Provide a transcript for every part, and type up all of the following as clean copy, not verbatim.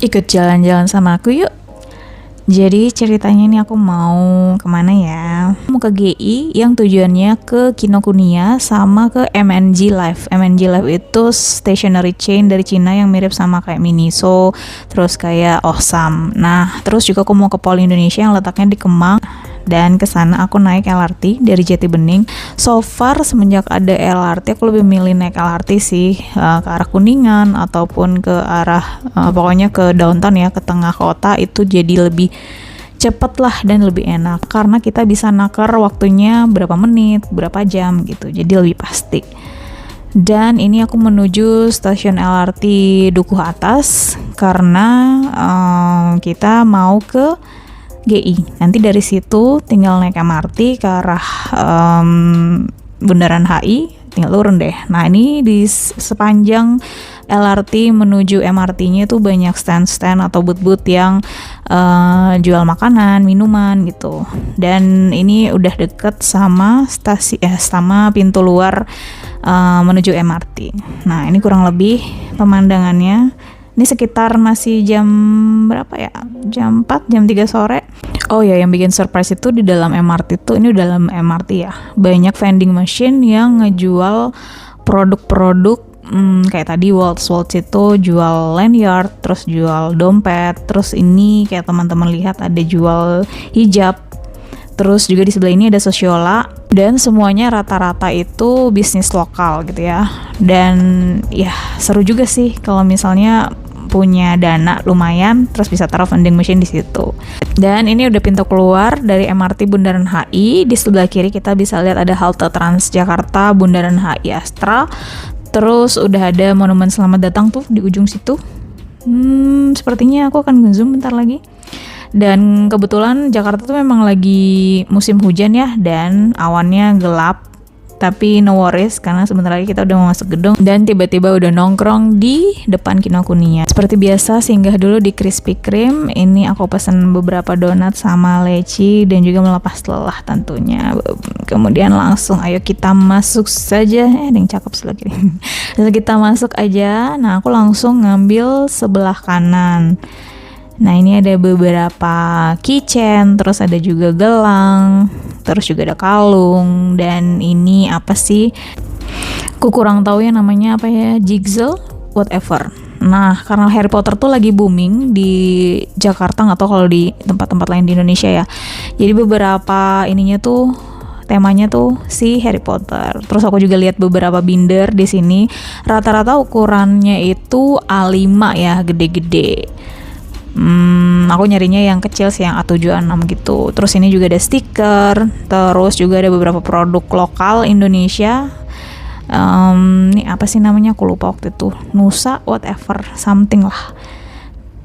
Ikut jalan-jalan sama aku yuk. Jadi ceritanya ini aku mau kemana ya? Mau ke GI yang tujuannya ke Kinokuniya sama ke MNG Life. MNG Life itu stationery chain dari Cina yang mirip sama kayak Miniso, terus kayak Osam. Nah, terus juga aku mau ke Pol Indonesia yang letaknya di Kemang. Dan ke sana aku naik LRT dari Jati Bening. So far semenjak ada LRT aku lebih milih naik LRT sih, ke arah Kuningan ataupun ke arah pokoknya ke downtown ya, ke tengah kota, itu jadi lebih cepet lah dan lebih enak karena kita bisa naker waktunya berapa menit, berapa jam gitu, jadi lebih pasti. Dan ini aku menuju stasiun LRT Dukuh Atas karena kita mau ke GI. Nanti dari situ tinggal naik MRT ke arah Bundaran HI, tinggal turun deh. Nah, ini di sepanjang LRT menuju MRT-nya itu banyak stand-stand atau booth-booth yang jual makanan, minuman gitu. Dan ini udah deket sama sama pintu luar menuju MRT. Nah, ini kurang lebih pemandangannya. Ini sekitar masih jam berapa ya? Jam 4, jam 3 sore. Oh ya, yang bikin surprise itu di dalam MRT itu, ini dalam MRT ya, banyak vending machine yang ngejual produk-produk kayak tadi Waltz itu jual lanyard, terus jual dompet, terus ini kayak teman-teman lihat ada jual hijab. Terus juga di sebelah ini ada Sosiola, dan semuanya rata-rata itu bisnis lokal gitu ya. Dan ya seru juga sih kalau misalnya punya dana lumayan terus bisa taruh vending machine di situ. Dan ini udah pintu keluar dari MRT Bundaran HI. Di sebelah kiri kita bisa lihat ada halte Transjakarta Bundaran HI Astra. Terus udah ada monumen selamat datang tuh di ujung situ. Sepertinya aku akan nge-zoom bentar lagi. Dan kebetulan Jakarta tuh memang lagi musim hujan ya, dan awannya gelap. Tapi no worries karena sebentar lagi kita udah mau masuk gedung dan tiba-tiba udah nongkrong di depan Kinokuniya. Seperti biasa singgah dulu di Krispy Kreme. Ini aku pesan beberapa donat sama leci dan juga melepas lelah tentunya. Kemudian langsung ayo kita masuk saja. Ada yang cakep sebelah kiri. Lalu kita masuk aja. Nah, aku langsung ngambil sebelah kanan. Nah, ini ada beberapa keychain, terus ada juga gelang, terus juga ada kalung, dan ini apa sih? Aku kurang tahu ya namanya apa ya, jigsaw, whatever. Nah, karena Harry Potter tuh lagi booming di Jakarta, nggak tahu kalau di tempat-tempat lain di Indonesia ya. Jadi beberapa ininya tuh temanya tuh si Harry Potter. Terus aku juga lihat beberapa binder di sini. Rata-rata ukurannya itu A5 ya, gede-gede. Aku nyarinya yang kecil sih, yang A7, A6 gitu. Terus ini juga ada stiker, terus juga ada beberapa produk lokal Indonesia. Ini apa sih namanya, aku lupa waktu itu, Nusa whatever something lah.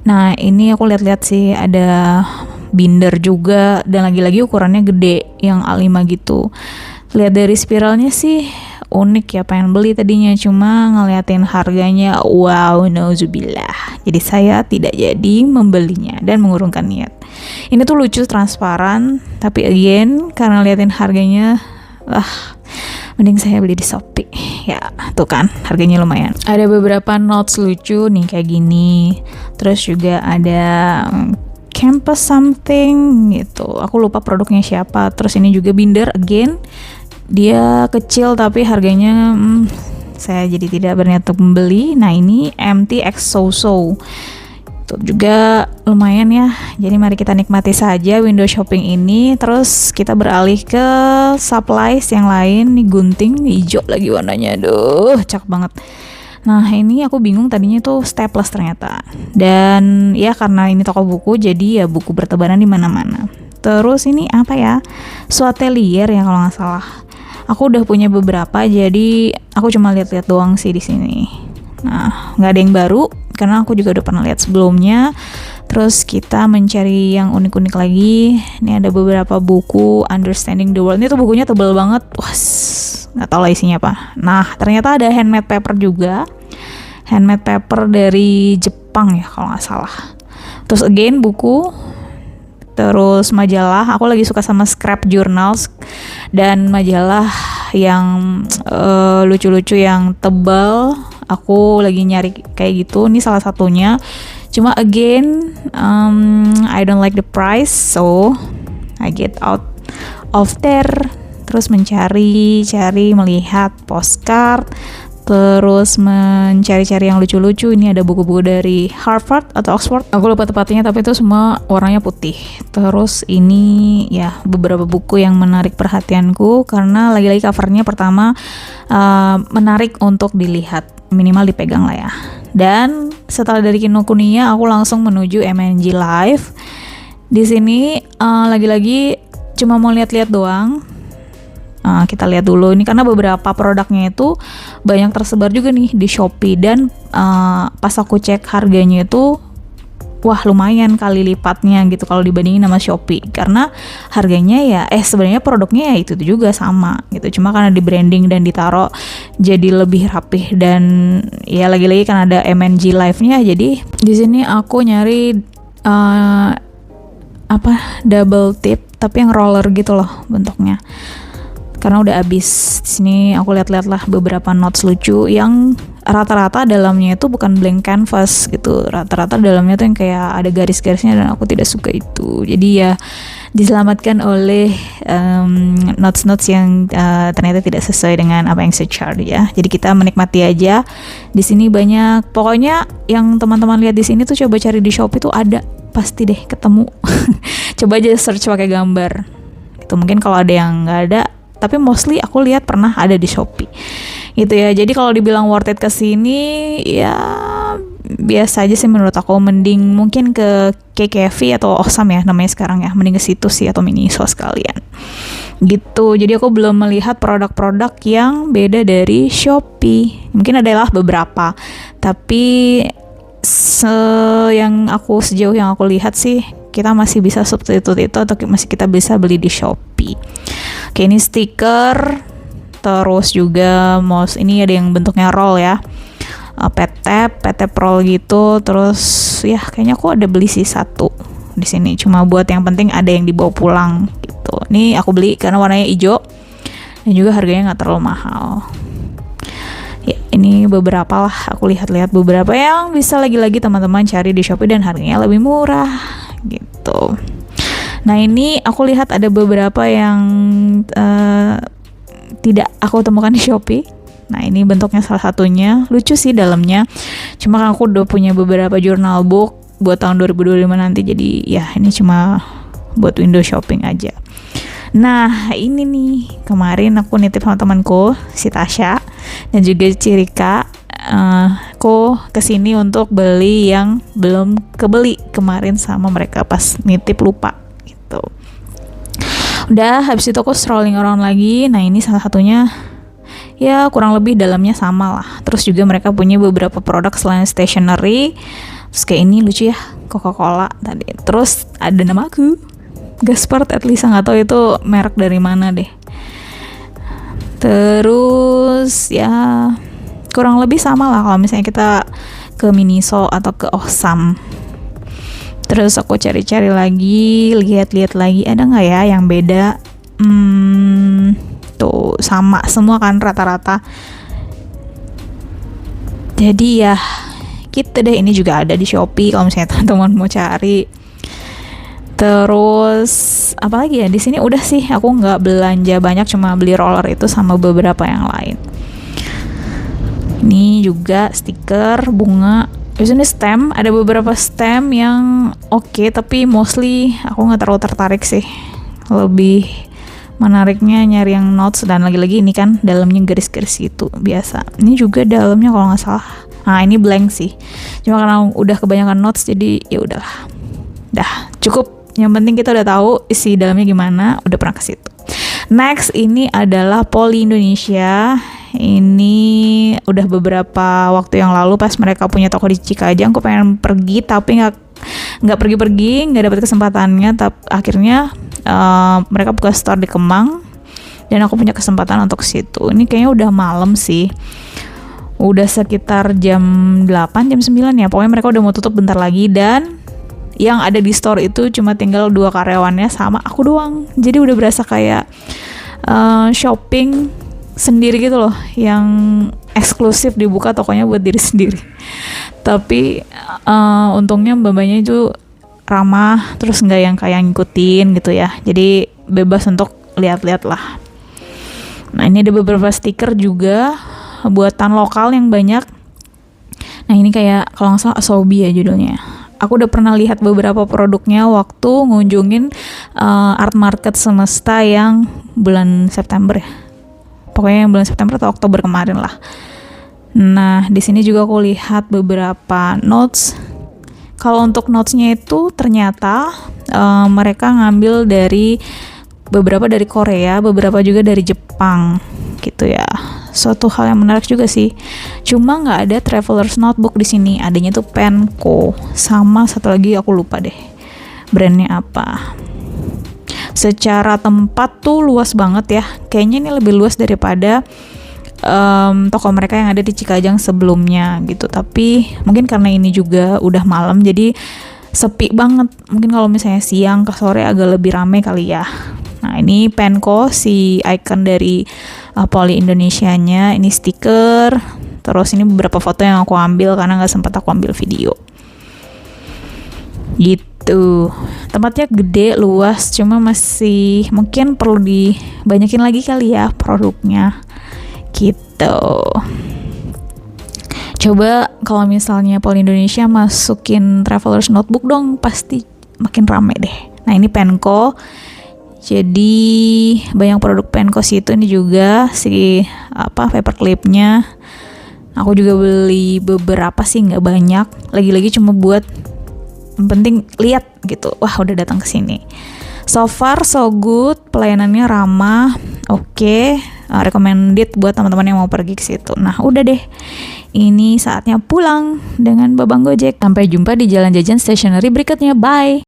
Nah, ini aku lihat-lihat sih ada binder juga, dan lagi-lagi ukurannya gede, yang A5 gitu. Lihat dari spiralnya sih unik ya, pengen beli tadinya, cuma ngeliatin harganya, wow, nauzubillah. Jadi saya tidak jadi membelinya dan mengurungkan niat. Ini tuh lucu, transparan, tapi again karena liatin harganya, mending saya beli di Shopee. Ya, tuh kan, harganya lumayan. Ada beberapa notes lucu nih kayak gini. Terus juga ada campus something gitu. Aku lupa produknya siapa. Terus ini juga binder again. Dia kecil tapi harganya saya jadi tidak berniat untuk membeli. Nah, ini MTX So itu juga lumayan ya. Jadi mari kita nikmati saja window shopping ini. Terus kita beralih ke supplies yang lain. Nih gunting hijau lagi warnanya, aduh cakep banget. Nah, ini aku bingung tadinya tuh staples ternyata. Dan ya karena ini toko buku, jadi ya buku bertebaran di mana-mana. Terus ini apa ya? Swatelier ya kalau nggak salah. Aku udah punya beberapa, jadi aku cuma lihat-lihat doang sih di sini. Nah, nggak ada yang baru karena aku juga udah pernah lihat sebelumnya. Terus kita mencari yang unik-unik lagi. Ini ada beberapa buku Understanding the World. Ini tuh bukunya tebal banget. Wah, nggak tahu lah isinya apa. Nah, ternyata ada handmade paper juga. Handmade paper dari Jepang ya kalau nggak salah. Terus again buku. Terus majalah, aku lagi suka sama scrap journals dan majalah yang lucu-lucu yang tebal. Aku lagi nyari kayak gitu. Ini salah satunya. Cuma again, I don't like the price, so I get out of there. Terus mencari-cari, melihat postcard, terus mencari-cari yang lucu-lucu. Ini ada buku-buku dari Harvard atau Oxford, aku lupa tepatnya, tapi itu semua warnanya putih. Terus ini ya beberapa buku yang menarik perhatianku karena lagi-lagi covernya pertama menarik untuk dilihat, minimal dipegang lah ya. Dan setelah dari Kinokuniya aku langsung menuju MNG Live. Di sini lagi-lagi cuma mau lihat-lihat doang. Kita lihat dulu ini karena beberapa produknya itu banyak tersebar juga nih di Shopee, dan pas aku cek harganya itu wah lumayan kali lipatnya gitu kalau dibandingin sama Shopee, karena harganya ya sebenarnya produknya ya itu juga sama gitu, cuma karena di branding dan ditaruh jadi lebih rapih. Dan ya lagi-lagi kan ada MNG Live-nya, jadi di sini aku nyari double tip tapi yang roller gitu loh bentuknya, karena udah habis. Di sini aku lihat-lihat lah beberapa notes lucu yang rata-rata dalamnya itu bukan blank canvas gitu, rata-rata dalamnya tuh yang kayak ada garis-garisnya dan aku tidak suka itu. Jadi ya diselamatkan oleh notes-notes yang ternyata tidak sesuai dengan apa yang saya cari ya. Jadi kita menikmati aja. Di sini banyak, pokoknya yang teman-teman lihat di sini tuh coba cari di Shopee tuh ada, pasti deh ketemu. Coba aja search pakai gambar. Itu mungkin kalau ada yang nggak ada, tapi mostly aku lihat pernah ada di Shopee gitu ya. Jadi kalau dibilang worth it kesini ya biasa aja sih menurut aku. Mending mungkin ke KKV atau Awesome ya namanya sekarang ya, mending ke situ sih, atau Miniso sekalian gitu. Jadi aku belum melihat produk-produk yang beda dari Shopee. Mungkin adalah beberapa, tapi sejauh yang aku lihat sih kita masih bisa substitute itu, atau masih kita bisa beli di Shopee. Oke, ini stiker, terus juga mouse ini ada yang bentuknya roll ya, PT roll gitu. Terus ya kayaknya aku ada beli sih satu di sini, cuma buat yang penting ada yang dibawa pulang gitu. Ini aku beli karena warnanya hijau dan juga harganya nggak terlalu mahal. Ya, ini beberapa lah, aku lihat-lihat beberapa yang bisa lagi-lagi teman-teman cari di Shopee dan harganya lebih murah gitu. Nah ini aku lihat ada beberapa yang tidak aku temukan di Shopee. Nah ini bentuknya salah satunya, lucu sih dalamnya. Cuma kan aku udah punya beberapa journal book buat tahun 2025 nanti, jadi ya ini cuma buat window shopping aja. Nah ini nih kemarin aku nitip sama temanku si Tasya dan juga Cirika. Aku kesini untuk beli yang belum kebeli kemarin sama mereka pas nitip, lupa gitu. Udah habis itu aku scrolling around lagi. Nah ini salah satunya ya kurang lebih dalamnya sama lah. Terus juga mereka punya beberapa produk selain stationery. Terus kayak ini lucu ya, Coca-Cola tadi. Terus ada nama aku, Gaspard at Lisa, nggak tahu itu merek dari mana deh. Terus ya kurang lebih sama lah kalau misalnya kita ke Miniso atau ke Awesome. Terus aku cari-cari lagi, lihat-lihat lagi ada nggak ya yang beda. Tuh sama semua kan rata-rata. Jadi ya gitu deh. Ini juga ada di Shopee kalau misalnya teman-teman mau cari. Terus apa lagi ya, di sini udah sih, aku nggak belanja banyak, cuma beli roller itu sama beberapa yang lain. Ini juga stiker bunga. Terus ini stem, ada beberapa stem yang oke, tapi mostly aku nggak terlalu tertarik sih. Lebih menariknya nyari yang notes, dan lagi-lagi ini kan dalamnya garis-garis gitu biasa. Ini juga dalamnya kalau nggak salah, nah ini blank sih. Cuma karena udah kebanyakan notes jadi ya udahlah, dah cukup. Yang penting kita udah tahu isi dalamnya gimana, udah pernah ke situ. Next ini adalah Poli Indonesia. Ini udah beberapa waktu yang lalu pas mereka punya toko di Cikajang, aku pengen pergi tapi nggak pergi-pergi, nggak dapat kesempatannya. Tapi akhirnya mereka buka store di Kemang dan aku punya kesempatan untuk situ. Ini kayaknya udah malam sih, udah sekitar jam 8, jam 9 ya. Pokoknya mereka udah mau tutup bentar lagi, dan yang ada di store itu cuma tinggal 2 karyawannya sama aku doang. Jadi udah berasa kayak shopping sendiri gitu loh, yang eksklusif dibuka tokonya buat diri sendiri. Tapi untungnya mbak-mbaknya itu ramah, terus nggak yang kayak ngikutin gitu ya, jadi bebas untuk lihat-lihat lah. Nah ini ada beberapa stiker juga buatan lokal yang banyak. Nah ini kayak kalau nggak salah Asobi ya judulnya. Aku udah pernah lihat beberapa produknya waktu ngunjungin art market Semesta yang bulan September ya. Pokoknya yang bulan September atau Oktober kemarin lah. Nah di sini juga aku lihat beberapa notes. Kalau untuk notesnya itu ternyata mereka ngambil dari beberapa dari Korea, beberapa juga dari Jepang gitu ya. Suatu hal yang menarik juga sih. Cuma nggak ada traveler's notebook di sini. Adanya tuh Penco sama satu lagi aku lupa deh brandnya apa. Secara tempat tuh luas banget ya. Kayaknya ini lebih luas daripada toko mereka yang ada di Cikajang sebelumnya gitu. Tapi mungkin karena ini juga udah malam jadi sepi banget. Mungkin kalau misalnya siang ke sore agak lebih rame kali ya. Nah ini Penco, si icon dari Poli Indonesianya, ini stiker, terus ini beberapa foto yang aku ambil karena nggak sempat aku ambil video. Gitu. Tempatnya gede, luas, cuma masih mungkin perlu dibanyakin lagi kali ya produknya. Gitu. Coba kalau misalnya Poli Indonesia masukin traveler's notebook dong, pasti makin rame deh. Nah ini Penco. Jadi banyak produk Penco itu, ini juga si paperclipnya. Aku juga beli beberapa sih, nggak banyak. Lagi-lagi cuma buat yang penting lihat gitu. Wah udah datang ke sini. So far so good, pelayanannya ramah, oke. Recommended buat teman-teman yang mau pergi ke situ. Nah udah deh, ini saatnya pulang dengan Babang Gojek. Sampai jumpa di Jalan Jajan Stationery berikutnya. Bye.